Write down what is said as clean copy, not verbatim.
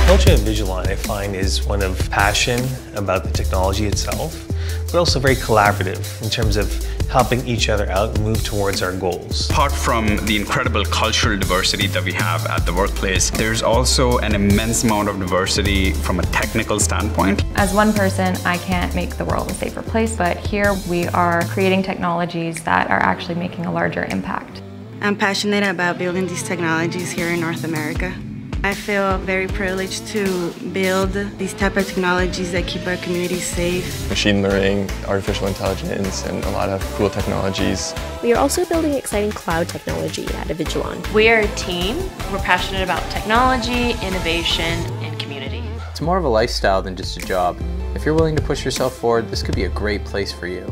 culture of Avigilon, I find, is one of passion about the technology itself, but also very collaborative in terms of helping each other out and move towards our goals. Apart from the incredible cultural diversity that we have at the workplace, there's also an immense amount of diversity from a technical standpoint. As one person, I can't make the world a safer place, but here we are creating technologies that are actually making a larger impact. I'm passionate about building these technologies here in North America. I feel very privileged to build these type of technologies that keep our communities safe. Machine learning, artificial intelligence, and a lot of cool technologies. We are also building exciting cloud technology at Avigilon. We are a team. We're passionate about technology, innovation, and community. It's more of a lifestyle than just a job. If you're willing to push yourself forward, this could be a great place for you.